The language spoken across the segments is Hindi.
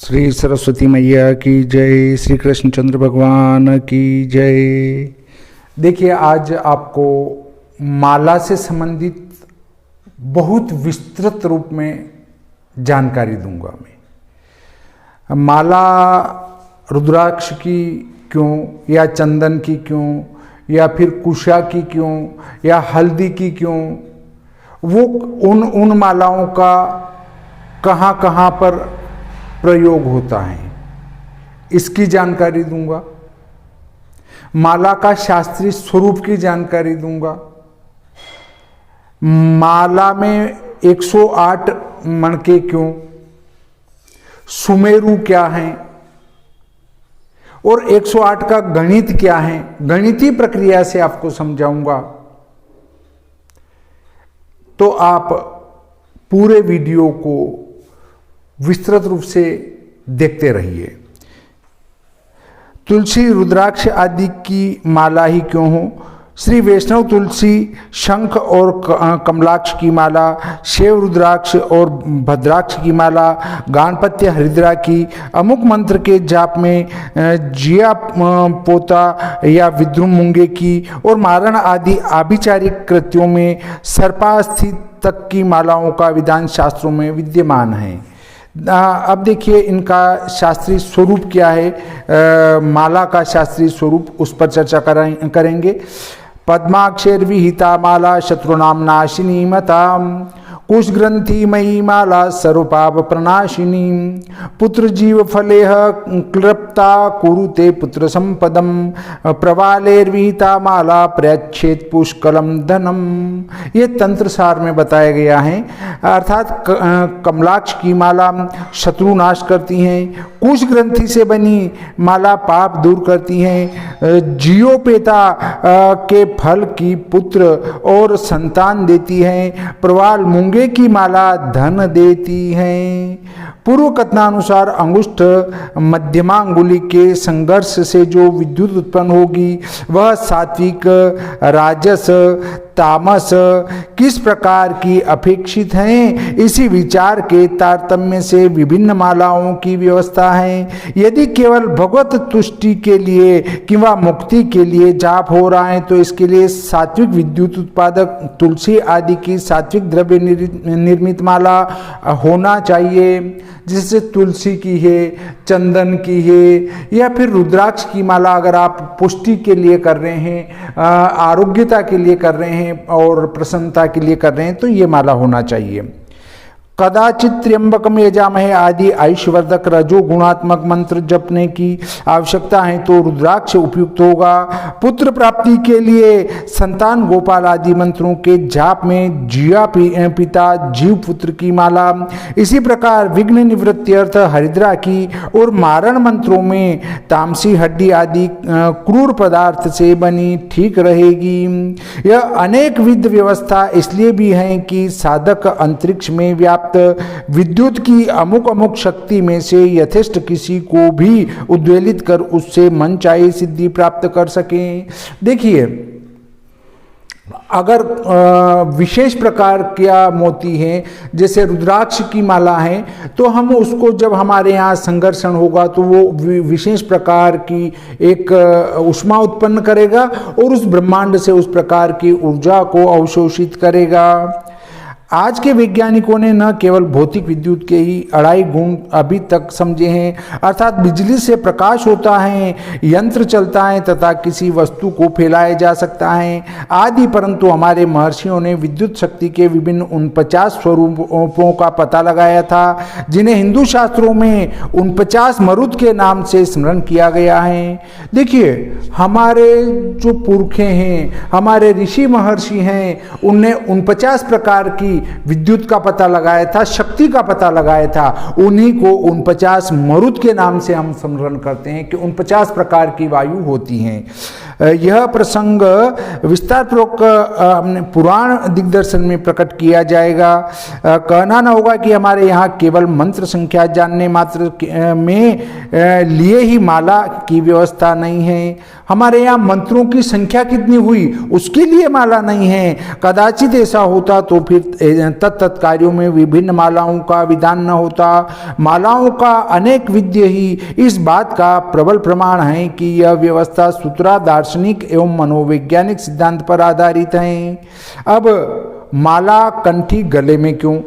श्री सरस्वती मैया की जय, श्री कृष्णचंद्र भगवान की जय। देखिए, आज आपको माला से संबंधित बहुत विस्तृत रूप में जानकारी दूंगा मैं। माला रुद्राक्ष की क्यों, या चंदन की क्यों, या फिर कुशा की क्यों, या हल्दी की क्यों, वो उन मालाओं का कहाँ कहाँ पर प्रयोग होता है, इसकी जानकारी दूंगा। माला का शास्त्रीय स्वरूप की जानकारी दूंगा। माला में 108 मणके क्यों, सुमेरु क्या है, और 108 का गणित क्या है, गणितीय प्रक्रिया से आपको समझाऊंगा। तो आप पूरे वीडियो को विस्तृत रूप से देखते रहिए। तुलसी रुद्राक्ष आदि की माला ही क्यों हो? श्री वैष्णव तुलसी, शंख और कमलाक्ष की माला, शिव रुद्राक्ष और भद्राक्ष की माला, गाणपत्य हरिद्रा की, अमुक मंत्र के जाप में जिया पोता या विद्रुम मुंगे की, और मारण आदि आभिचारिक कृत्यों में सर्पास्थित तक की मालाओं का विधान शास्त्रों में विद्यमान है। अब देखिए इनका शास्त्रीय स्वरूप क्या है, माला का शास्त्रीय स्वरूप, उस पर चर्चा करेंगे। पद्माक्षर विहिता माला शत्रुनाम नाशिनी मता, कुश ग्रंथि मयी माला सर्वपाप प्रणाशिनी, पुत्र जीव फलेह क्लृप्ता कुरुते पुत्र संपदम, प्रवालेर्विहिता माला प्रयच्छेद पुष्कलम धनम। ये तंत्र सार में बताया गया है। अर्थात कमलाक्ष की माला शत्रुनाश करती हैं, कुश ग्रंथि से बनी माला पाप दूर करती हैं, जीवोपेता के फल की पुत्र और संतान देती हैं, प्रवाल मूंगे की माला धन देती है। पूर्व कथनानुसार अंगुष्ठ मध्यमांगुली के संघर्ष से जो विद्युत उत्पन्न होगी वह सात्विक, राजस, तामस किस प्रकार की अपेक्षित हैं, इसी विचार के तारतम्य से विभिन्न मालाओं की व्यवस्था है। यदि केवल भगवत तुष्टि के लिए किंवा मुक्ति के लिए जाप हो रहा है तो इसके लिए सात्विक विद्युत उत्पादक तुलसी आदि की सात्विक द्रव्य निर्मित माला होना चाहिए, जिससे तुलसी की है, चंदन की है, या फिर रुद्राक्ष की माला अगर आप पुष्टि के लिए कर रहे हैं, आरोग्यता के लिए कर रहे हैं और प्रसन्नता के लिए कर रहे हैं, तो ये माला होना चाहिए। कदाचित त्र्यंबकम यजामहे आदि आयुष्वर्धक रजो गुणात्मक मंत्र जपने की आवश्यकता है तो रुद्राक्ष उपयुक्त होगा। पुत्र प्राप्ति के लिए संतान गोपाल आदि मंत्रों के जाप में जिया पिता जीव पुत्र की माला, इसी प्रकार विघ्न निवृत्ति अर्थ हरिद्रा की, और मारण मंत्रों में तामसी हड्डी आदि क्रूर पदार्थ से बनी ठीक रहेगी। यह अनेक विध व्यवस्था इसलिए भी है कि साधक अंतरिक्ष में व्याप्त विद्युत की अमुक अमुक शक्ति में से यथेष्ट किसी को भी उद्वेलित कर उससे मनचाही सिद्धि प्राप्त कर सकें। देखिए, अगर विशेष प्रकार क्या मोती है, जैसे रुद्राक्ष की माला है, तो हम उसको जब हमारे यहाँ संघर्षण होगा तो वो विशेष प्रकार की एक ऊष्मा उत्पन्न करेगा और उस ब्रह्मांड से उस प्रकार की ऊर्जा को अवशोषित करेगा। आज के वैज्ञानिकों ने न केवल भौतिक विद्युत के ही अढ़ाई गुण अभी तक समझे हैं, अर्थात बिजली से प्रकाश होता है, यंत्र चलता है तथा किसी वस्तु को फैलाया जा सकता है आदि, परंतु हमारे महर्षियों ने विद्युत शक्ति के विभिन्न 49 स्वरूपों का पता लगाया था, जिन्हें हिंदू शास्त्रों में 49 मरुत के नाम से स्मरण किया गया है। देखिए, हमारे जो पुरखे हैं, हमारे ऋषि महर्षि हैं, उनने 49 प्रकार की विद्युत का पता लगाया था, शक्ति का पता लगाया था। उन्हीं को 49 मरुत के नाम से हम स्मरण करते हैं कि 49 प्रकार की वायु होती हैं। यह प्रसंग विस्तार पूर्वक हमने पुराण दिग्दर्शन में प्रकट किया जाएगा। कहना न होगा कि हमारे यहाँ केवल मंत्र संख्या जानने मात्र में लिए ही माला की व्यवस्था नहीं है। हमारे यहाँ मंत्रों की संख्या कितनी हुई उसके लिए माला नहीं है। कदाचित ऐसा होता तो फिर तत्त कार्यों में विभिन्न मालाओं का विधान न होता। मालाओं का अनेक विद्य ही इस बात का प्रबल प्रमाण है कि यह व्यवस्था सूत्रा दार्शनिक एवं मनोवैज्ञानिक सिद्धांत पर आधारित है। अब माला कंठी गले में क्यों,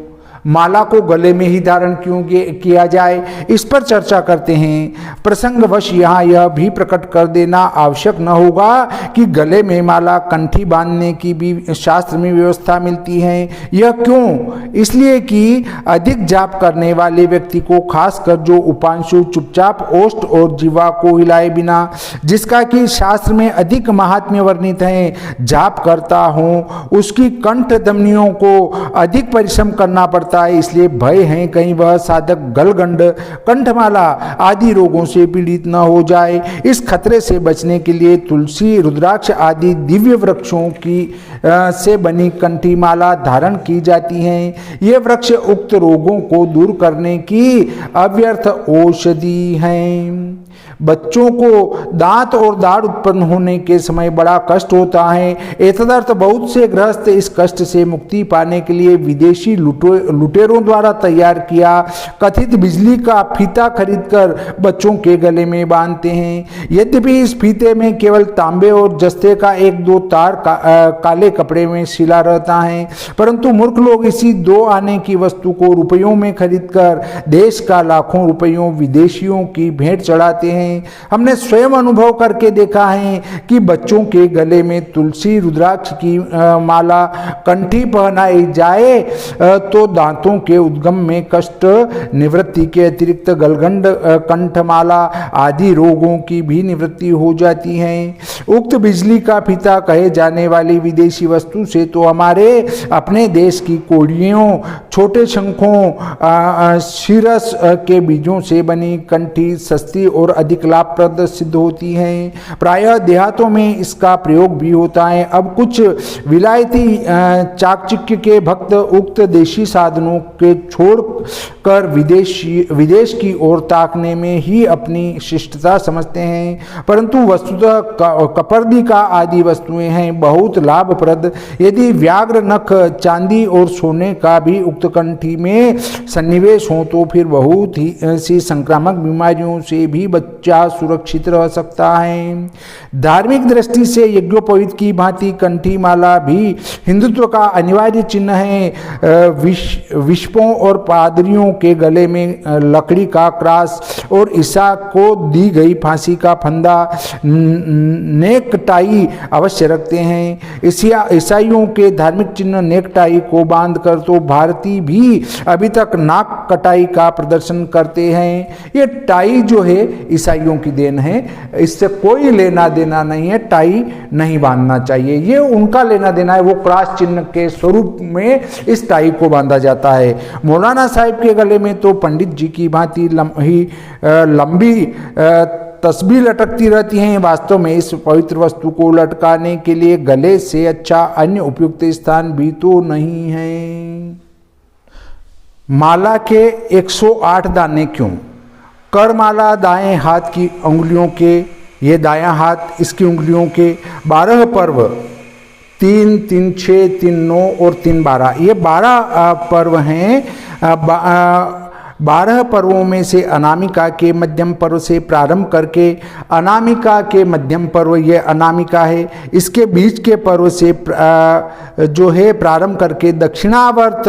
माला को गले में ही धारण क्यों किया जाए, इस पर चर्चा करते हैं। प्रसंगवश यहाँ यह भी प्रकट कर देना आवश्यक न होगा कि गले में माला कंठी बांधने की भी शास्त्र में व्यवस्था मिलती है। यह क्यों? इसलिए कि अधिक जाप करने वाले व्यक्ति को, खासकर जो उपांशु चुपचाप ओष्ठ और जीवा को हिलाए बिना, जिसका कि शास्त्र में अधिक महात्म्य वर्णित है, जाप करता हो, उसकी कंठ धमनियों को अधिक परिश्रम करना पड़ता है। इसलिए भय है कहीं वह साधक गलगंड, कंठमाला आदि रोगों से पीड़ित न हो जाए। इस खतरे से बचने के लिए तुलसी, रुद्राक्ष आदि दिव्य वृक्षों की से बनी कंठी माला धारण की जाती हैं। ये वृक्ष उक्त रोगों को दूर करने की अव्यर्थ औषधि हैं। बच्चों को दांत और दाढ़ उत्पन्न होने के समय बड़ा कष्ट होता है। एतदर्थ बहुत से गृहस्थ इस कष्ट से मुक्ति पाने के लिए विदेशी लुटेरों द्वारा तैयार किया कथित बिजली का फीता खरीदकर बच्चों के गले में बांधते हैं। यद्यपि इस फीते में केवल तांबे और जस्ते का एक दो तार काले कपड़े में सिला रहता है, परंतु मूर्ख लोग इसी 2 आने की वस्तु को रुपयों में खरीदकर देश का लाखों रुपयों विदेशियों की भेंट चढ़ाते हैं। हमने स्वयं अनुभव करके देखा है कि बच्चों के गले में तुलसी रुद्राक्ष की माला कंठी पहनाई जाए तो दांतों के उद्गम में कष्ट निवृत्ति के अतिरिक्त गलगंड, कंठमाला आदि रोगों की भी निवृत्ति हो जाती है। उक्त बिजली का फीता कहे जाने वाली विदेशी वस्तु से तो हमारे अपने देश की कोड़ियों, छोटे शंखों, शीरस के बीजों से बनी कंठी सस्ती और अधिक लाभप्रद सिद्ध होती हैं। प्रायः देहातों में इसका प्रयोग भी होता है। अब कुछ विलायती चाकचक्य के भक्त उक्त देशी साधनों के छोड़कर विदेश की ओर ताकने में ही अपनी शिष्टता समझते हैं, परंतु वस्तुतः कपर्दिका आदि वस्तुएं हैं बहुत लाभप्रद। यदि व्याघ्र नख, चांदी और सोने का भी उक्त कंठी में सन्निवेश हो तो फिर बहुत ही सी संक्रामक बीमारियों से भी बच्चा सुरक्षित रह सकता है। धार्मिक दृष्टि से यज्ञोपवीत की भांति कंठी माला भी हिंदुत्व का अनिवार्य चिन्ह है। विशपों और पादरियों के गले में लकड़ी का क्रास और ईसा को दी गई फांसी का फंदा, नेकटाई अवश्य रखते हैं। ईसाइयों के धार्मिक चिन्ह नेकटाई को बांधकर तो भारतीय भी अभी तक नाक कटाई का प्रदर्शन करते हैं। ये टाई जो है ईसाइयों की देन है, इससे कोई लेना देना नहीं है। टाई नहीं बांधना चाहिए, ये उनका लेना देना है। वो क्रॉस चिन्ह के स्वरूप में इस टाई को बांधा जाता है। मौलाना साहिब के गले में तो पंडित जी की भांति लंबी तस्बीह लटकती रहती हैं। वास्तव में इस पवित्र वस्तु को लटकाने के लिए गले से अच्छा अन्य उपयुक्त स्थान भी तो नहीं है। माला के 108 दाने क्यों? करमाला दाएं हाथ की उंगलियों के, ये दायां हाथ इसकी उंगलियों के 12 पर्व 3, 3, 6, 3, 9 और 3, 12, ये 12 पर्व हैं। 12 पर्वों में से अनामिका के मध्यम पर्व से प्रारंभ करके, अनामिका के मध्यम पर्व ये अनामिका है, इसके बीच के पर्व से जो है प्रारंभ करके दक्षिणावर्त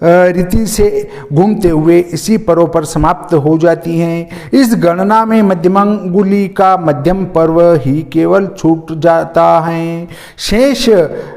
रीति से घूमते हुए इसी पर्व पर समाप्त हो जाती हैं। इस गणना में मध्यमांगुली का मध्यम पर्व ही केवल छूट जाता है। शेष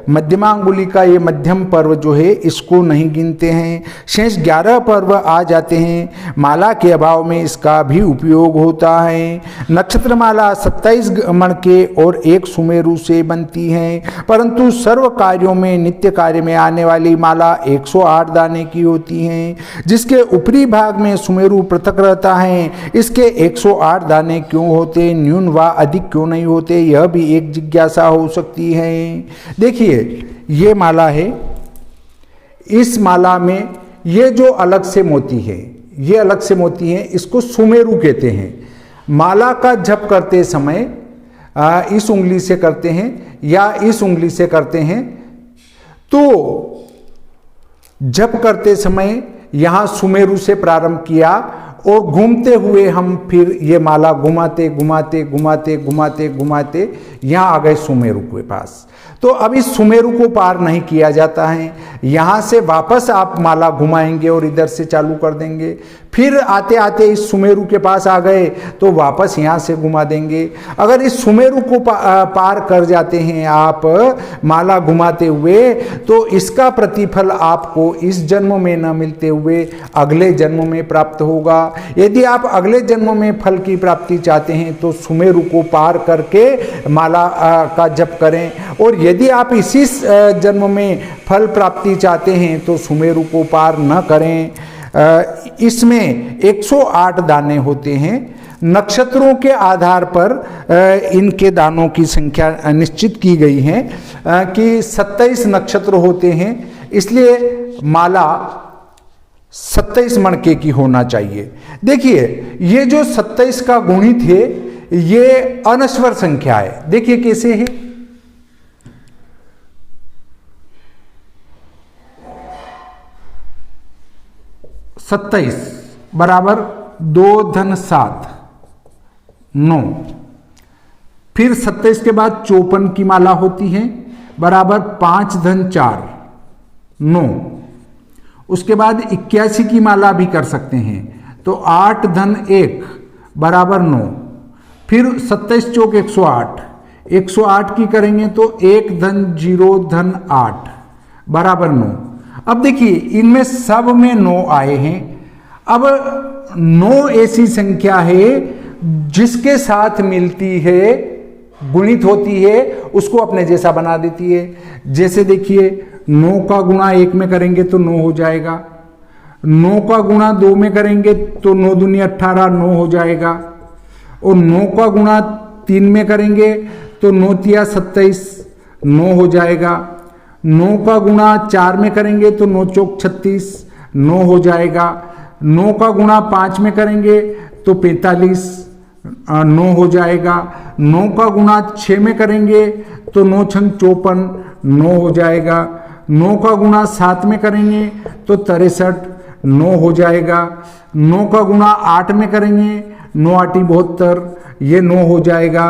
मध्यमांगुली का ये मध्यम पर्व जो है इसको नहीं गिनते हैं। शेष 11 पर्व आ जाते हैं। माला के अभाव में इसका भी उपयोग होता है। नक्षत्र माला 27 मणके और 1 सुमेरु से बनती है, परंतु सर्व कार्यों में नित्य कार्य में आने वाली माला 108 दाने दाने की होती हैं, जिसके ऊपरी भाग में सुमेरु पृथक रहता है। इसके 108 दाने क्यों होते, न्यून व अधिक क्यों नहीं होते, यह भी एक जिज्ञासा हो सकती है। देखिए ये माला है, इस माला में ये जो अलग से मोती है, ये अलग से मोती है, इसको सुमेरु कहते हैं। माला का जप करते समय इस उंगली से करते हैं या इस उंगली से करते हैं, तो जप करते समय यहां सुमेरु से प्रारंभ किया और घूमते हुए हम फिर ये माला घुमाते घुमाते घुमाते घुमाते घुमाते यहां आ गए सुमेरु के पास। तो अब इस सुमेरु को पार नहीं किया जाता है, यहां से वापस आप माला घुमाएंगे और इधर से चालू कर देंगे, फिर आते आते इस सुमेरु के पास आ गए तो वापस यहां से घुमा देंगे। अगर इस सुमेरु को पार कर जाते हैं आप माला घुमाते हुए, तो इसका प्रतिफल आपको इस जन्म में न मिलते हुए अगले जन्म में प्राप्त होगा। यदि आप अगले जन्म में फल की प्राप्ति चाहते हैं तो सुमेरु को पार करके माला का जप करें, और यदि आप इसी जन्म में फल प्राप्ति चाहते हैं तो सुमेरु को पार न करें। इसमें 108 दाने होते हैं। नक्षत्रों के आधार पर इनके दानों की संख्या निश्चित की गई है कि 27 नक्षत्र होते हैं, इसलिए माला 27 मणके की होना चाहिए। देखिए ये जो 27 का गुणित है ये अनश्वर संख्या है। देखिए कैसे है, 27 बराबर 2 धन 7 9, फिर 27 के बाद 54 की माला होती है बराबर 5 धन 4 9, उसके बाद 81 की माला भी कर सकते हैं तो 8 धन 1 बराबर 9, फिर 27 चौक 108, 108 की करेंगे तो 1 धन 0 धन 8 बराबर 9। अब देखिए इनमें सब में 9 आए हैं। अब 9 ऐसी संख्या है जिसके साथ मिलती है, गुणित होती है, उसको अपने जैसा बना देती है। जैसे देखिए 9 का गुणा 1 में करेंगे तो 9 हो जाएगा, 9 का गुणा 2 में करेंगे तो 9 दूनी 18 9 हो जाएगा, और 9 का गुणा 3 में करेंगे तो 9 तिया 27 9 हो जाएगा, 9 का गुणा 4 में करेंगे तो 9 चौक 36 9 हो जाएगा, 9 का गुणा 5 में करेंगे तो 45 9 हो जाएगा, 9 का गुणा 6 में करेंगे तो 9 छंग 54 9 हो जाएगा, 9 का गुणा 7 में करेंगे तो 63 9 हो जाएगा, 9 का गुणा 8 में करेंगे 9 8 72 ये 9 हो जाएगा,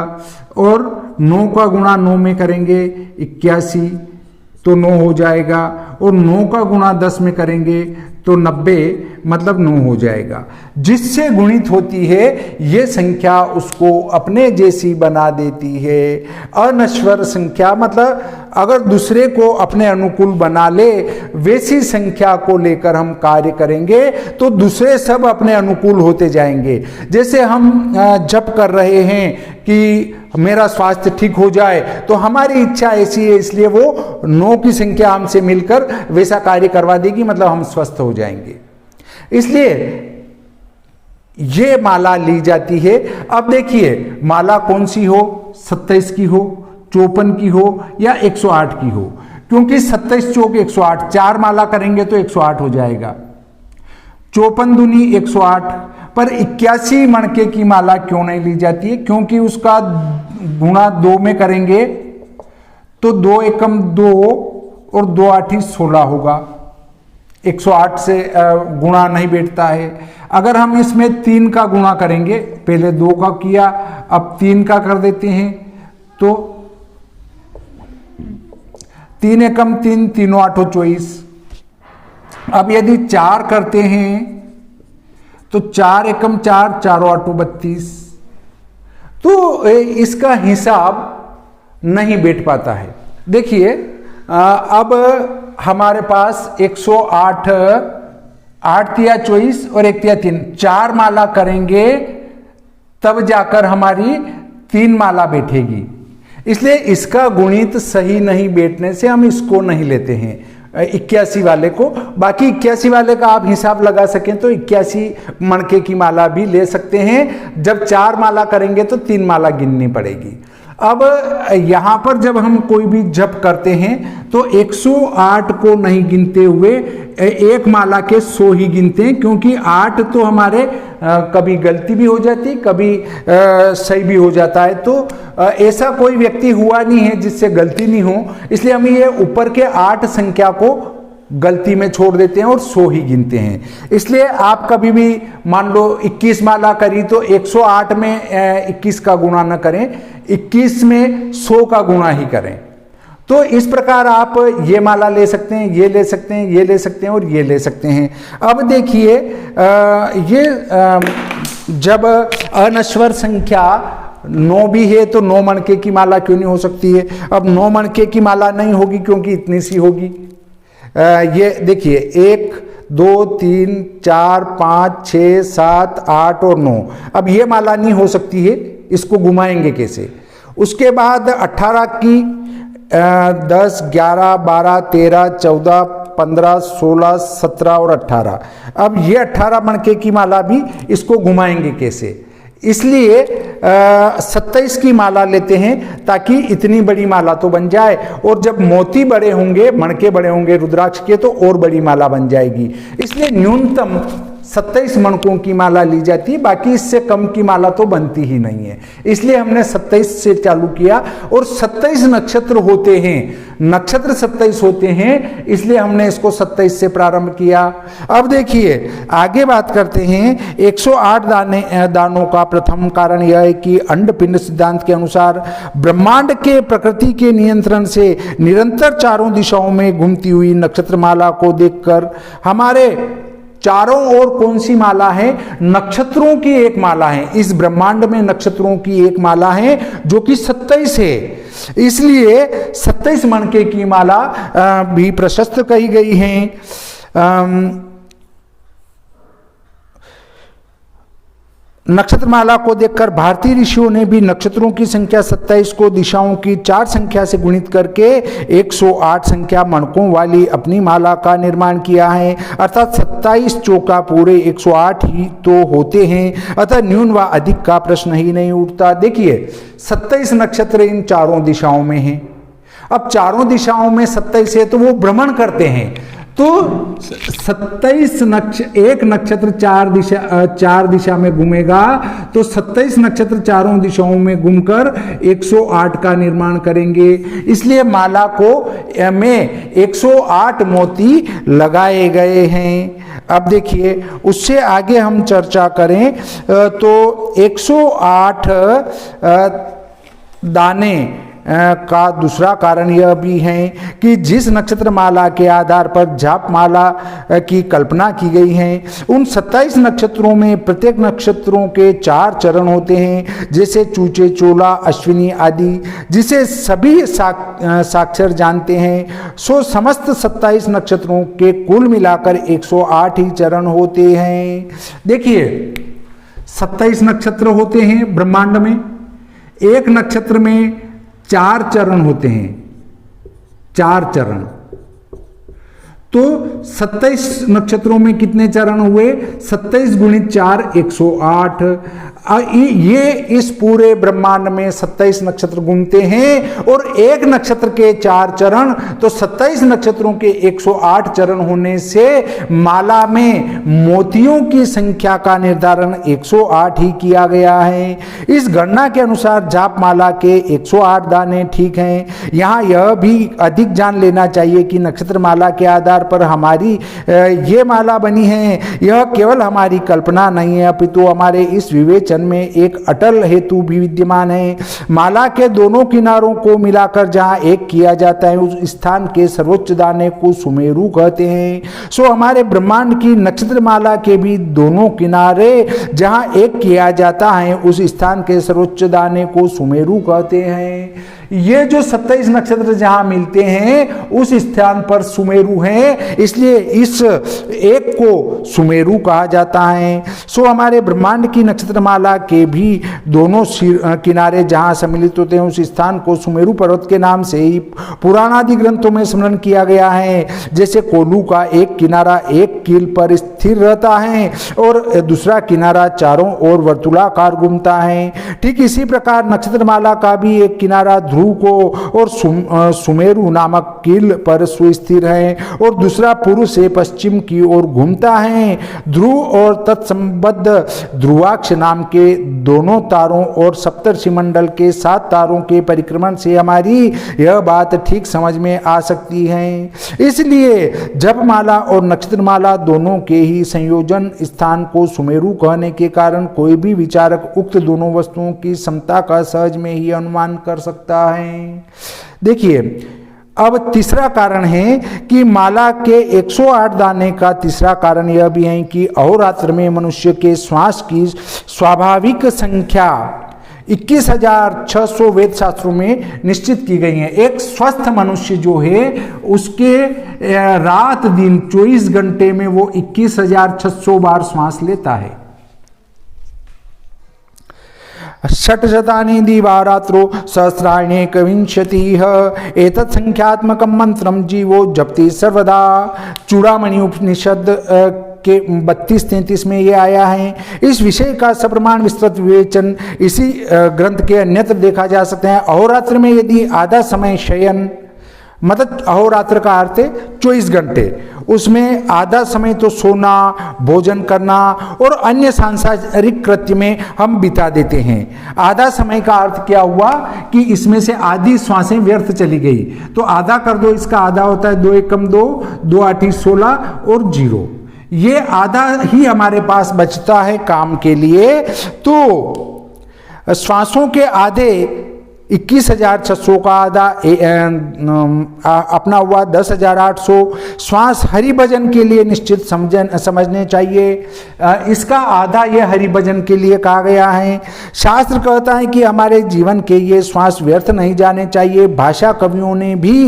और 9 का गुणा 9 में करेंगे 81 तो 9 हो जाएगा, और 9 का गुणा 10 में करेंगे तो 90 मतलब 9 हो जाएगा। जिससे गुणित होती है ये संख्या उसको अपने जैसी बना देती है। अनश्वर संख्या मतलब अगर दूसरे को अपने अनुकूल बना ले वैसी संख्या को लेकर हम कार्य करेंगे तो दूसरे सब अपने अनुकूल होते जाएंगे। जैसे हम जप कर रहे हैं कि मेरा स्वास्थ्य ठीक हो जाए तो हमारी इच्छा ऐसी है, इसलिए वो 9 की संख्या हमसे मिलकर वैसा कार्य करवा देगी, मतलब हम स्वस्थ हो जाएंगे। इसलिए ये माला ली जाती है। अब देखिए माला कौन सी हो, 27 की हो, 54 की हो या 108 की हो, क्योंकि 27 चौक 108 4 माला करेंगे तो 108 हो जाएगा, 54 दूनी 108, पर 81 मणके की माला क्यों नहीं ली जाती है? क्योंकि उसका गुणा 2 में करेंगे तो 2 एकम 2 और 2 8 16 होगा, 108 से गुणा नहीं बैठता है। अगर हम इसमें 3 का गुणा करेंगे, पहले 2 का किया अब 3 का कर देते हैं तो 3 एकम 3 3 8 24। अब यदि 4 करते हैं तो 4 एकम 4 4 8 32, तो इसका हिसाब नहीं बैठ पाता है। देखिए अब हमारे पास 108 8 तिया 24 और 1 तिया 3 4 माला करेंगे तब जाकर हमारी 3 माला बैठेगी, इसलिए इसका गुणित सही नहीं बैठने से हम इसको नहीं लेते हैं। 81 वाले को। बाकी 81 वाले का आप हिसाब लगा सकें तो 81 मणके की माला भी ले सकते हैं। जब 4 माला करेंगे तो 3 माला गिननी पड़ेगी। अब यहाँ पर जब हम कोई भी जप करते हैं तो 108 को नहीं गिनते हुए एक माला के 100 ही गिनते हैं, क्योंकि 8 तो हमारे कभी गलती भी हो जाती, कभी सही भी हो जाता है। तो ऐसा कोई व्यक्ति हुआ नहीं है जिससे गलती नहीं हो, इसलिए हम ये ऊपर के 8 संख्या को गलती में छोड़ देते हैं और 100 ही गिनते हैं। इसलिए आप कभी भी मान लो 21 माला करी तो 108 में 21 का गुणा न करें, 21 में 100 का गुणा ही करें। तो इस प्रकार आप ये माला ले सकते हैं, ये ले सकते हैं, ये ले सकते हैं और ये ले सकते हैं। अब देखिए जब अनश्वर संख्या 9 भी है तो 9 मणके की माला क्यों नहीं हो सकती है? अब 9 मणके की माला नहीं होगी क्योंकि इतनी सी होगी। ये देखिए 1 2 3 4 5 6 7 8 और 9। अब ये माला नहीं हो सकती है, इसको घुमाएंगे कैसे? उसके बाद 18 की 10 11 12 13 14 15 16 17 और 18। अब ये 18 मणके की माला भी इसको घुमाएंगे कैसे? इसलिए 27 की माला लेते हैं ताकि इतनी बड़ी माला तो बन जाए, और जब मोती बड़े होंगे, मणके बड़े होंगे रुद्राक्ष के, तो और बड़ी माला बन जाएगी। इसलिए न्यूनतम 27 मणकों की माला ली जाती है, बाकी इससे कम की माला तो बनती ही नहीं है। इसलिए हमने 27 से चालू किया, और 27 नक्षत्र होते हैं, नक्षत्र 27 होते हैं, इसलिए हमने इसको 27 से प्रारंभ किया। अब देखिए आगे बात करते हैं। 108 दानों का प्रथम कारण यह है कि अंडपिंड सिद्धांत के अनुसार ब्रह्मांड के प्रकृति के नियंत्रण से निरंतर चारों दिशाओं में घूमती हुई नक्षत्र माला को देखकर हमारे चारों ओर कौन सी माला है? नक्षत्रों की एक माला है। इस ब्रह्मांड में नक्षत्रों की एक माला है जो कि 27 है, इसलिए 27 मणके की माला भी प्रशस्त कही गई है। नक्षत्रमाला को देखकर भारतीय ऋषियों ने भी नक्षत्रों की संख्या 27 को दिशाओं की 4 संख्या से गुणित करके 108 संख्या मणकों वाली अपनी माला का निर्माण किया है। अर्थात 27 चौका पूरे 108 ही तो होते हैं, अतः न्यून व अधिक का प्रश्न ही नहीं उठता। देखिए 27 नक्षत्र इन चारों दिशाओं में हैं। अब चारों दिशाओं में 27 है तो वो भ्रमण करते हैं, तो 27 एक नक्षत्र 4 दिशा में घूमेगा, तो 27 नक्षत्र चारों दिशाओं में घूमकर 108 का निर्माण करेंगे। इसलिए माला को में 108 मोती लगाए गए हैं। अब देखिए उससे आगे हम चर्चा करें तो 108 दाने का दूसरा कारण यह भी है कि जिस नक्षत्र माला के आधार पर जाप माला की कल्पना की गई है, उन 27 नक्षत्रों में प्रत्येक नक्षत्रों के 4 चरण होते हैं, जैसे चूचे, चोला, अश्विनी आदि, जिसे सभी साक्षर जानते हैं। सो समस्त 27 नक्षत्रों के कुल मिलाकर 108 ही चरण होते हैं। देखिए 27 नक्षत्र होते हैं ब्रह्मांड में, एक नक्षत्र में 4 चरण होते हैं, 4 चरण। तो 27 नक्षत्रों में कितने चरण हुए? 27 गुणित 4 108। ये इस पूरे ब्रह्मांड में 27 नक्षत्र घूमते हैं, और एक नक्षत्र के 4 चरण, तो 27 नक्षत्रों के 108 चरण होने से माला में मोतियों की संख्या का निर्धारण 108 ही किया गया है। इस गणना के अनुसार जाप माला के 108 दाने ठीक हैं। यहाँ यह भी अधिक जान लेना चाहिए कि नक्षत्र माला के आधार पर हमारी ये माला बनी है, यह केवल हमारी कल्पना नहीं है, अपितु हमारे इस विवेचन में एक अटल हेतु भी विद्यमान है। माला के दोनों किनारों को मिलाकर जहां एक किया जाता है, उस स्थान के सर्वोच्च दाने को सुमेरु कहते हैं। सो हमारे ब्रह्मांड की नक्षत्र माला के भी दोनों किनारे जहां एक किया जाता है, उस स्थान के सर्वोच्च दाने को सुमेरु कहते हैं। ये जो 27 नक्षत्र जहां मिलते हैं उस स्थान पर सुमेरु हैं, इसलिए इस एक को सुमेरु कहा जाता है। सो हमारे ब्रह्मांड की नक्षत्रमाला के भी दोनों किनारे जहां सम्मिलित होते हैं उस स्थान को सुमेरु पर्वत के नाम से ही पुराणादि ग्रंथों में स्मरण किया गया है। जैसे कोलू का एक किनारा एक कील पर स्थिर रहता है और दूसरा किनारा चारों ओर वर्तुलाकार घूमता है, ठीक इसी प्रकार नक्षत्रमाला का भी एक किनारा ध्रुव को और सुमेरु नामक कील पर सुस्थिर है और दूसरा पूर्व से पश्चिम की ओर घूमता है। ध्रुव और तत्संबद्ध ध्रुवाक्ष नाम के दोनों तारों और सप्तर्षि मंडल के 7 तारों के परिक्रमण से हमारी यह बात ठीक समझ में आ सकती है। इसलिए जपमाला और नक्षत्रमाला दोनों के ही संयोजन स्थान को सुमेरु कहने के कारण कोई भी विचारक उक्त दोनों वस्तुओं की समता का सहज में ही अनुमान कर सकता है। देखिए, अब तीसरा कारण है कि माला के 108 दाने का तीसरा कारण यह भी है कि अहोरात्र में मनुष्य के श्वास की स्वाभाविक संख्या 21,600 वेद शास्त्रों में निश्चित की गई है। एक स्वस्थ मनुष्य जो है उसके रात दिन 24 घंटे में वो 21,600 बार श्वास लेता है। षट्शतानि दिवारात्रो सहस्राण्ये कविंशतिः एतत् संख्यात्मकं मंत्रम जीवो जपति सर्वदा। चूड़ामणि उपनिषद के 32-33 में ये आया है। इस विषय का सप्रमाण विस्तृत विवेचन इसी ग्रंथ के अन्यत्र देखा जा सकते हैं। अहोरात्र में यदि आधा समय शयन, मतलब अहोरात्र का अर्थ है 24 घंटे, उसमें आधा समय तो सोना, भोजन करना और अन्य सांसारिक कृत्य में हम बिता देते हैं। आधा समय का अर्थ क्या हुआ कि इसमें से आधी श्वासें व्यर्थ चली गई, तो आधा कर दो, इसका आधा होता है 2 एकम 2, 2 आठी 16 और 0। ये आधा ही हमारे पास बचता है काम के लिए। तो श्वासों के आधे 21,600 का आधा अपना हुआ 10,800 श्वास हरि भजन के लिए निश्चित समझने चाहिए। इसका आधा ये हरि भजन के लिए कहा गया है। शास्त्र कहता है कि हमारे जीवन के ये श्वास व्यर्थ नहीं जाने चाहिए। भाषा कवियों ने भी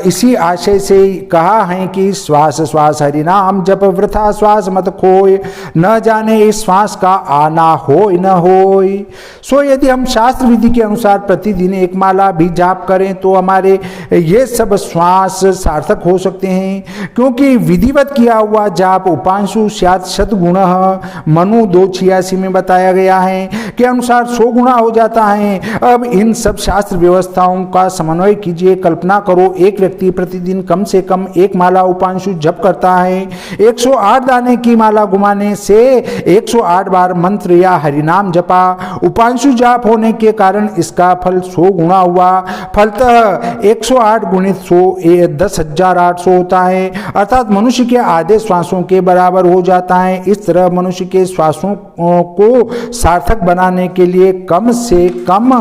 इसी आशय से कहा है कि श्वास श्वास हरि नाम जप वृथा श्वास मत खोय, न जाने इस श्वास का आना होय न होय। सो यदि हम शास्त्र विधि के अनुसार प्रतिदिन एक माला भी जाप करें तो हमारे ये सब श्वास सार्थक हो सकते हैं, क्योंकि विधिवत किया हुआ जाप उपांशु स्यात् शतगुणः मनु 2:86 में बताया गया है के अनुसार 100 गुणा हो जाता है। अब इन सब शास्त्र व्यवस्थाओं का समन्वय कीजिए। कल्पना करो, एक व्यक्ति प्रतिदिन कम से कम एक माला उपांशु जप करता है। 108 दाने की माला घुमाने से 108 बार मंत्र या हरिनाम जपा। उपांशु जाप होने के कारण इसका फल 100 गुणा हुआ। फलतः 108 गुणित 100 10,800 होता है, अर्थात मनुष्य के आधे श्वासों के बराबर हो जाता है। इस तरह मनुष्य के श्वासों को सार्थक बनाने के लिए कम से कम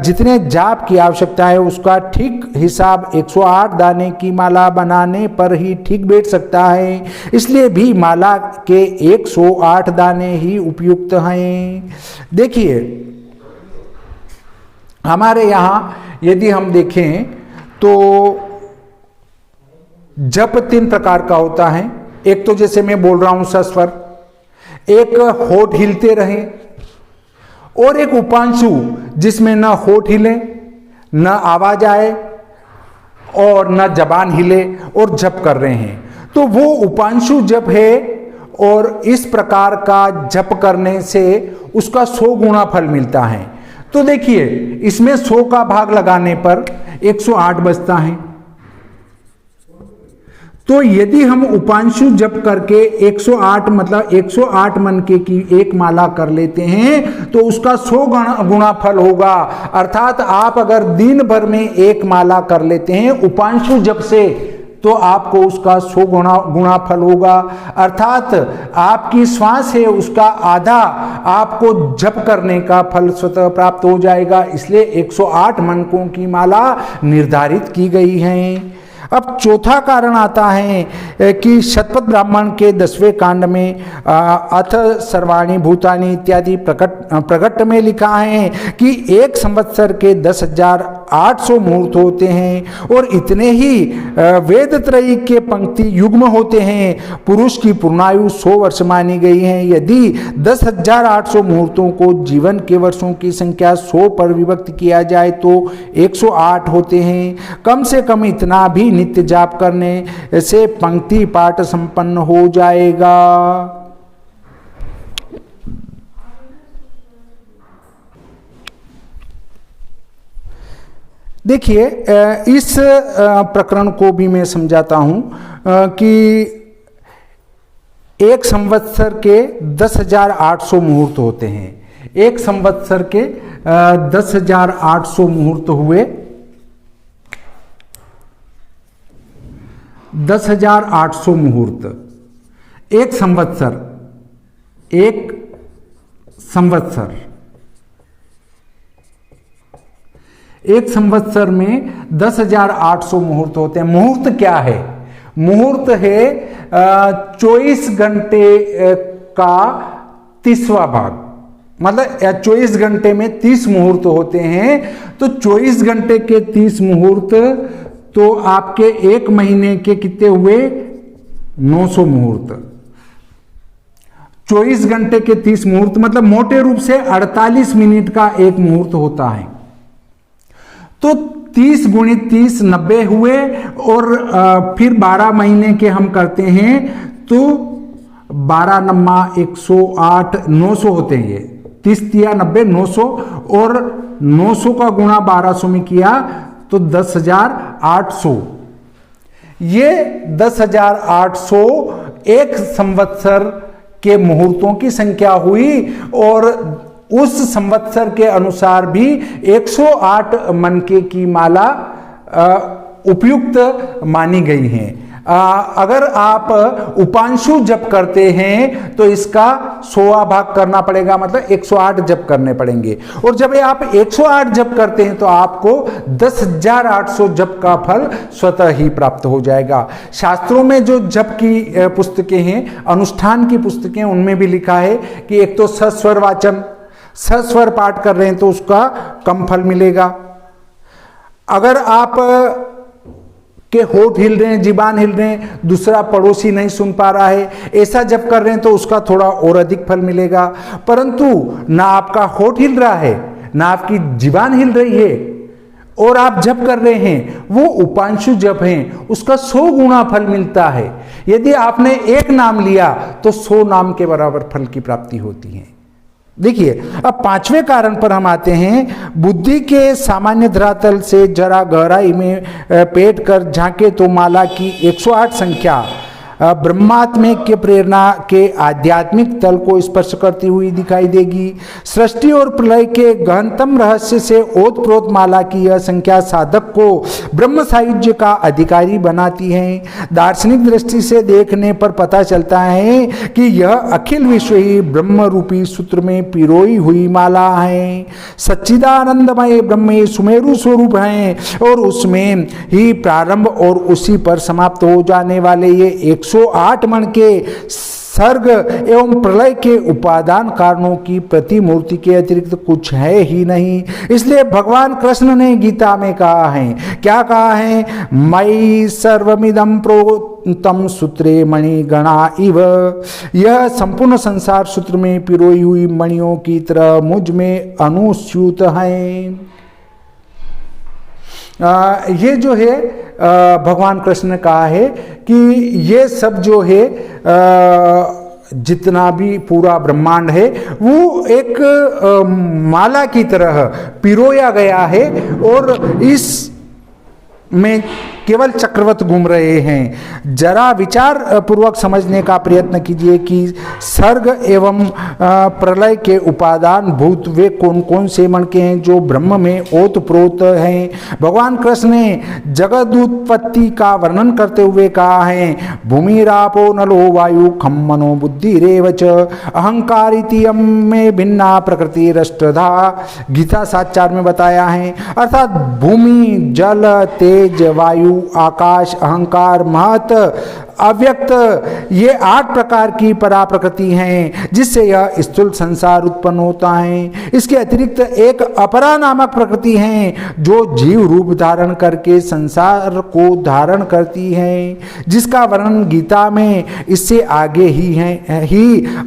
जितने जाप की आवश्यकता है उसका ठीक हिसाब 108 दाने की माला बनाने पर ही ठीक बैठ सकता है। इसलिए भी माला के 108 दाने ही उपयुक्त हैं। देखिए, हमारे यहाँ यदि हम देखें तो जप 3 प्रकार का होता है। एक तो जैसे मैं बोल रहा हूं सस्वर, एक होठ हिलते रहे, और एक उपांशु जिसमें न होठ हिले, न आवाज आए और न जबान हिले और जप कर रहे हैं, तो वो उपांशु जप है। और इस प्रकार का जप करने से उसका 100 गुणा फल मिलता है। तो देखिए, इसमें 100 का भाग लगाने पर 108 बचता है। तो यदि हम उपांशु जप करके 108 मतलब 108 मन के की एक माला कर लेते हैं तो उसका 100 गुणा फल होगा। अर्थात आप अगर दिन भर में एक माला कर लेते हैं उपांशु जप से तो आपको उसका 100 गुणा फल होगा। अर्थात आपकी श्वास है उसका आधा आपको जप करने का फल स्वतः प्राप्त हो जाएगा। इसलिए 108 मनकों की माला निर्धारित की गई है। अब चौथा कारण आता है कि शतपथ ब्राह्मण के 10वें कांड में अथ सर्वाणि भूतानि इत्यादि प्रकट में लिखा है कि एक संवत्सर के 10,800 मुहूर्त होते हैं और इतने ही वेद त्रयी के पंक्ति युग्म होते हैं। पुरुष की पूर्णायु 100 वर्ष मानी गई है। यदि 10,800 मुहूर्तों को जीवन के वर्षों की संख्या 100 पर विभक्त किया जाए तो 108 होते हैं। कम से कम इतना भी नित्य जाप करने से पंक्ति पाठ संपन्न हो जाएगा। देखिए, इस प्रकरण को भी मैं समझाता हूं कि एक संवत्सर के 10,800 मुहूर्त होते हैं। एक संवत्सर के 10,800 मुहूर्त हुए। 10,800 मुहूर्त एक संवत्सर एक संवत्सर में 10,800 मुहूर्त होते हैं। मुहूर्त क्या है? मुहूर्त है 24 घंटे का 30वां भाग, मतलब 24 घंटे में 30 मुहूर्त होते हैं। तो 24 घंटे के 30 मुहूर्त तो आपके एक महीने के कितने हुए? 900 मुहूर्त। 24 घंटे के 30 मुहूर्त मतलब मोटे रूप से 48 मिनट का एक मुहूर्त होता है। तो 30 गुणित 30 90 हुए और फिर 12 महीने के हम करते हैं तो 12 नम्मा 108 900 होते हैं। ये 30 तिया 90 900 और 900 का गुणा 1200 में किया तो 10,800। ये 10,800 एक संवत्सर के मुहूर्तों की संख्या हुई और उस संवत्सर के अनुसार भी 108 मनके की माला उपयुक्त मानी गई है। अगर आप उपांशु जप करते हैं तो इसका 100वां भाग करना पड़ेगा, मतलब 108 जप करने पड़ेंगे। और जब आप 108 जप करते हैं तो आपको 10,800 जप का फल स्वतः ही प्राप्त हो जाएगा। शास्त्रों में जो जप की पुस्तकें हैं, अनुष्ठान की पुस्तकें, उनमें भी लिखा है कि एक तो सस्वर वाचन, सस्वर पाठ कर रहे हैं तो उसका कम फल मिलेगा। अगर आप के होठ हिल रहे हैं, जीबान हिल रहे हैं, दूसरा पड़ोसी नहीं सुन पा रहा है, ऐसा जब कर रहे हैं तो उसका थोड़ा और अधिक फल मिलेगा। परंतु ना आपका होठ हिल रहा है, ना आपकी जीबान हिल रही है और आप जप कर रहे हैं, वो उपांशु जप हैं, उसका 100 गुना फल मिलता है। यदि आपने एक नाम लिया तो 100 नाम के बराबर फल की प्राप्ति होती है। देखिए, अब 5वें कारण पर हम आते हैं। बुद्धि के सामान्य धरातल से जरा गहराई में पेट कर झांके तो माला की 108 संख्या ब्रह्मात्म के प्रेरणा के आध्यात्मिक तल को स्पर्श करती हुई दिखाई देगी। सृष्टि और प्रलय के गहनतम रहस्य से ओतप्रोत माला की यह संख्या साधक को ब्रह्म सायुज्य का अधिकारी बनाती है। दार्शनिक दृष्टि से देखने पर पता चलता है कि यह अखिल विश्व ही ब्रह्म रूपी सूत्र में पिरोई हुई माला है। सच्चिदानंदमय ब्रह्म सुमेरु स्वरूप है और उसमें ही प्रारंभ और उसी पर समाप्त हो जाने वाले ये 108 मन के सर्ग एवं प्रलय के उपादान कारणों की प्रतिमूर्ति के अतिरिक्त कुछ है ही नहीं। इसलिए भगवान कृष्ण ने गीता में कहा है, क्या कहा है? मयि सर्वमिदं प्रोक्तम सूत्रे मणिगणा इव। यह संपूर्ण संसार सूत्र में पिरोई हुई मणियों की तरह मुझ में अनुस्यूत है। ये जो है भगवान कृष्ण ने कहा है कि ये सब जो है जितना भी पूरा ब्रह्मांड है वो एक माला की तरह पिरोया गया है और इस में केवल चक्रवत घूम रहे हैं। जरा विचार पूर्वक समझने का प्रयत्न कीजिए कि सर्ग एवं प्रलय के उपादान भूत वे कौन कौन से मणके हैं जो ब्रह्म में ओतप्रोत हैं। भगवान कृष्ण ने जगद उत्पत्ति का वर्णन करते हुए कहा है, भूमि रापो नलो वायु खम मनो बुद्धि रेवच अहंकार इतियम में भिन्ना प्रकृति रष्टधा। गीता 7:4 में बताया है। अर्थात भूमि, जल, तेज, वायु वायु, आकाश, अहंकार, महत, अव्यक्त, ये 8 प्रकार की परा प्रकृति हैं जिससे यह स्थूल संसार उत्पन्न होता है। इसके अतिरिक्त एक अपरा नामक प्रकृति है जो जीव रूप धारण करके संसार को धारण करती है, जिसका वर्णन गीता में इससे आगे ही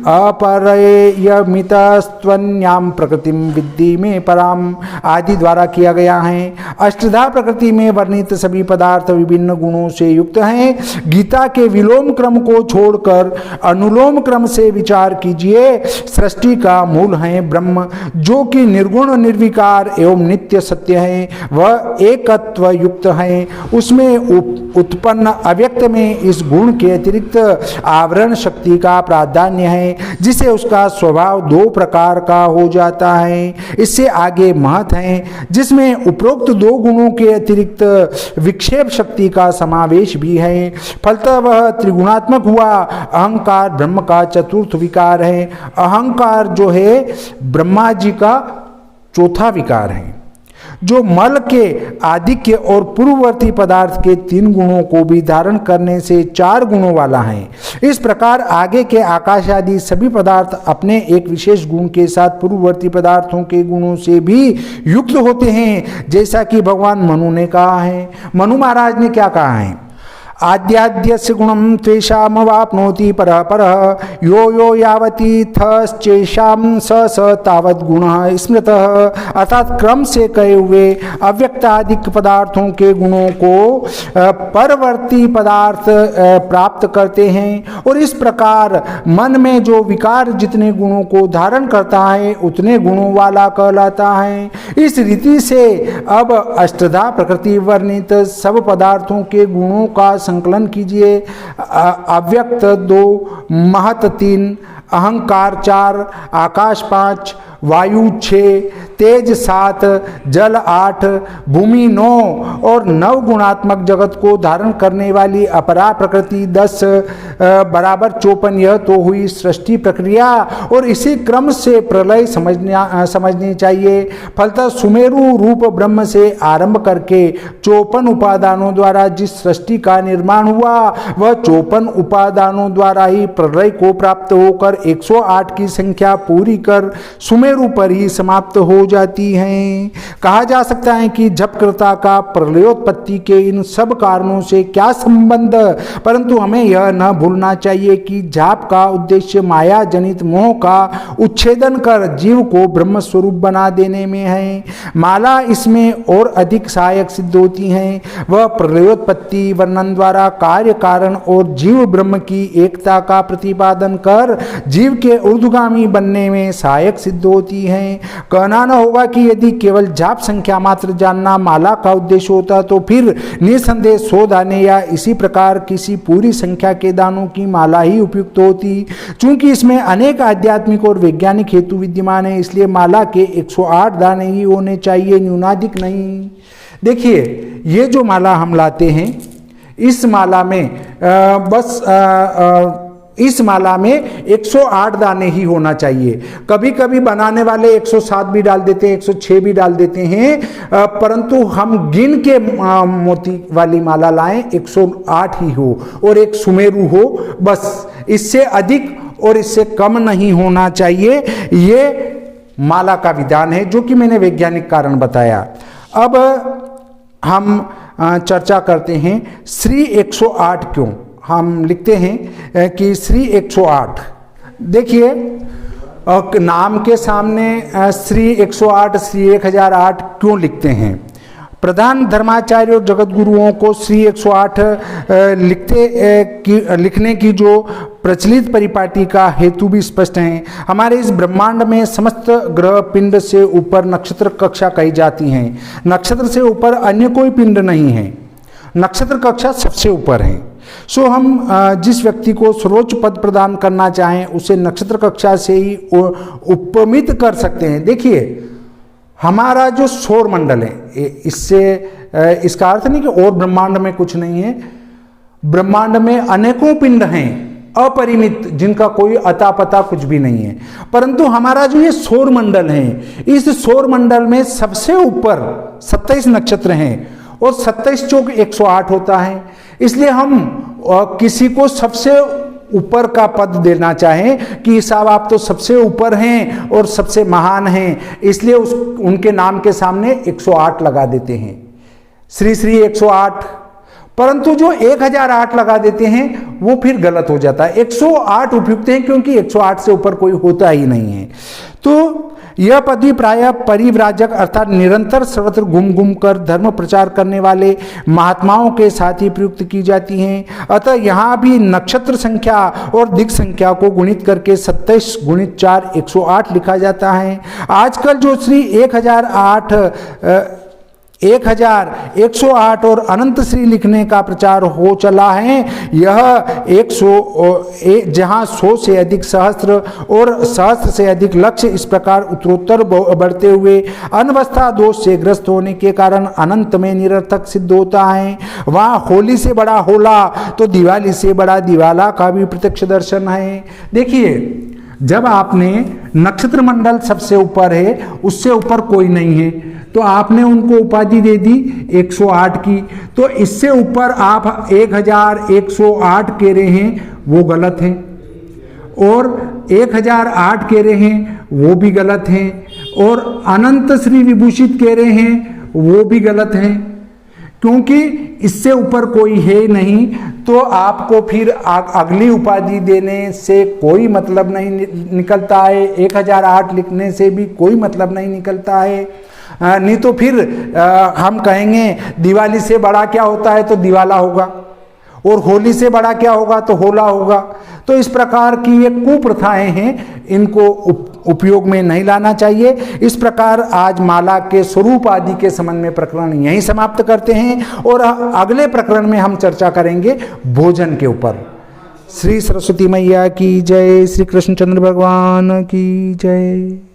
अपरयमितस्त्वन्याम प्रकृतिम विद्धि में पराम आदि द्वारा किया गया है। अष्टधा प्रकृति में वर्णित सभी पदार्थ विभिन्न गुणों से युक्त हैं। गीता के विलोम क्रम को छोड़कर अनुलोम क्रम से विचार कीजिए। सृष्टि का मूल है ब्रह्म, जो कि निर्गुण, निर्विकार एवं नित्य सत्य है। वह एकत्व युक्त है। उसमें उत्पन्न अव्यक्त में इस गुण के अतिरिक्त आवरण शक्ति का प्राधान्य है, जिसे उसका स्वभाव 2 प्रकार का हो जाता है। इससे आगे महत है, जिसमें उपरोक्त 2 गुणों के अतिरिक्त विक्षेप शक्ति का समावेश भी है। फलतः वह त्रिगुणात्मक हुआ। अहंकार ब्रह्म का चतुर्थ विकार है। अहंकार जो है ब्रह्मा जी का चौथा विकार है, जो मल के आधिक्य और पूर्ववर्ती पदार्थ के 3 गुणों को भी धारण करने से 4 गुणों वाला है। इस प्रकार आगे के आकाश आदि सभी पदार्थ अपने एक विशेष गुण के साथ पूर्ववर्ती पदार्थों के गुणों से भी युक्त होते हैं, जैसा कि भगवान मनु ने कहा है। मनु महाराज ने क्या कहा है? आद्याद्यस्य गुणं त्वेषामवाप्नोति परः परः यो यो यावती थश्चेषां स स तावत् गुणः स्मृतः। अर्थात क्रम से कहे हुए अव्यक्तादिक पदार्थों के गुणों को परवर्ती पदार्थ प्राप्त करते हैं, और इस प्रकार मन में जो विकार जितने गुणों को धारण करता है उतने गुणों वाला कहलाता है। इस रीति से अब अष्टधा प्रकृति वर्णित सब पदार्थों के गुणों का संकलन कीजिए। अव्यक्त 2, महत 3, अहंकार 4, आकाश 5, वायु 6, तेज 7, जल 8, भूमि 9 और 9 गुणात्मक जगत को धारण करने वाली अपरा प्रकृति 10 बराबर 54। यह तो हुई सृष्टि प्रक्रिया, और इसी क्रम से प्रलय समझनी चाहिए। फलतः सुमेरु रूप ब्रह्म से आरंभ करके 54 उपादानों द्वारा जिस सृष्टि का निर्माण हुआ, वह 54 उपादानों द्वारा ही प्रलय को प्राप्त होकर 108 की संख्या पूरी कर सुमेरु पर ही समाप्त हो जाती हैं। कहा जा सकता है कि जपकर्ता का प्रलयोत्पत्ति के इन सब कारणों से क्या संबंध, परंतु हमें यह न भूलना चाहिए कि जाप का उद्देश्य माया जनित मोह का उच्छेदन कर जीव को ब्रह्म स्वरूप बना देने में है। माला इसमें और अधिक सहायक सिद्ध होती है। वह प्रलयोत्पत्ति वर्णन द्वारा कार्य कारण और जीव ब्रह्म की एकता का प्रतिपादन कर जीव के ऊर्ध्वगामी बनने में सहायक सिद्ध होती है। कहना न होगा कि यदि केवल जाप संख्या मात्र जानना माला का उद्देश्य होता तो फिर निसंदेह 100 दाने या इसी प्रकार किसी पूरी संख्या के दानों की माला ही उपयुक्त होती। चूंकि इसमें अनेक आध्यात्मिक और वैज्ञानिक हेतु विद्यमान है, इसलिए माला के 108 दाने ही होने चाहिए, न्यूनाधिक नहीं। देखिए, ये जो माला हम लाते हैं, इस माला में इस माला में 108 दाने ही होना चाहिए। कभी कभी बनाने वाले 107 भी डाल देते हैं, 106 भी डाल देते हैं, परंतु हम गिन के मोती वाली माला लाएं, 108 ही हो और एक सुमेरु हो, बस। इससे अधिक और इससे कम नहीं होना चाहिए। ये माला का विधान है, जो कि मैंने वैज्ञानिक कारण बताया। अब हम चर्चा करते हैं श्री 108 क्यों। हम लिखते हैं कि श्री 108। देखिए, नाम के सामने श्री 108, श्री 1008 क्यों लिखते हैं? प्रधान धर्माचार्य और जगत गुरुओं को श्री 108 लिखने की जो प्रचलित परिपाटी का हेतु भी स्पष्ट है। हमारे इस ब्रह्मांड में समस्त ग्रह पिंड से ऊपर नक्षत्र कक्षा कही जाती हैं। नक्षत्र से ऊपर अन्य कोई पिंड नहीं है, नक्षत्र कक्षा सबसे ऊपर है। सो हम जिस व्यक्ति को सर्वोच्च पद प्रदान करना चाहें उसे नक्षत्र कक्षा से ही उपमित कर सकते हैं। देखिए, हमारा जो सौर मंडल है, इससे इसका अर्थ नहीं कि और ब्रह्मांड में कुछ नहीं है। ब्रह्मांड में अनेकों पिंड हैं अपरिमित, जिनका कोई अता पता कुछ भी नहीं है, परंतु हमारा जो ये सौर मंडल है, इस सौर मंडल में सबसे ऊपर 27 नक्षत्र हैं और 27 चौक 108 होता है। इसलिए हम किसी को सबसे ऊपर का पद देना चाहें कि साहब आप तो सबसे ऊपर हैं और सबसे महान हैं, इसलिए उनके नाम के सामने 108 लगा देते हैं, श्री श्री 108। परंतु जो 1008 लगा देते हैं वो फिर गलत हो जाता है। 108 उपयुक्त है क्योंकि 108 से ऊपर कोई होता ही नहीं है। तो यह पदी प्रायः परिव्राजक अर्थात निरंतर सर्वत्र घूम कर धर्म प्रचार करने वाले महात्माओं के साथ ही प्रयुक्त की जाती हैं। अतः यहाँ भी नक्षत्र संख्या और दिक् संख्या को गुणित करके 27 × 4 108 लिखा जाता है। आजकल जो श्री 1108 और अनंत श्री लिखने का प्रचार हो चला है, यह 100 जहाँ 100 से अधिक सहस्त्र और सहस्त्र से अधिक लक्ष्य इस प्रकार उत्तरोत्तर बढ़ते हुए अनवस्था दोष से ग्रस्त होने के कारण अनंत में निरर्थक सिद्ध होता है। वहाँ होली से बड़ा होला तो दिवाली से बड़ा दिवाला का भी प्रत्यक्ष दर्शन है। देखिए, जब आपने नक्षत्र मंडल सबसे ऊपर है, उससे ऊपर कोई नहीं है, तो आपने उनको उपाधि दे दी 108 की, तो इससे ऊपर आप 1108 कह रहे हैं वो गलत है, और 1008 कह रहे हैं वो भी गलत है, और अनंत श्री विभूषित कह रहे हैं वो भी गलत है, क्योंकि इससे ऊपर कोई है नहीं। तो आपको फिर अगली उपाधि देने से कोई मतलब नहीं निकलता है, 1008 लिखने से भी कोई मतलब नहीं निकलता है। नहीं तो फिर हम कहेंगे दिवाली से बड़ा क्या होता है तो दिवाला होगा, और होली से बड़ा क्या होगा तो होला होगा। तो इस प्रकार की ये कुप्रथाएं हैं, इनको उपयोग में नहीं लाना चाहिए। इस प्रकार आज माला के स्वरूप आदि के संबंध में प्रकरण यहीं समाप्त करते हैं, और अगले प्रकरण में हम चर्चा करेंगे भोजन के ऊपर। श्री सरस्वती मैया की जय, श्री कृष्णचंद्र भगवान की जय।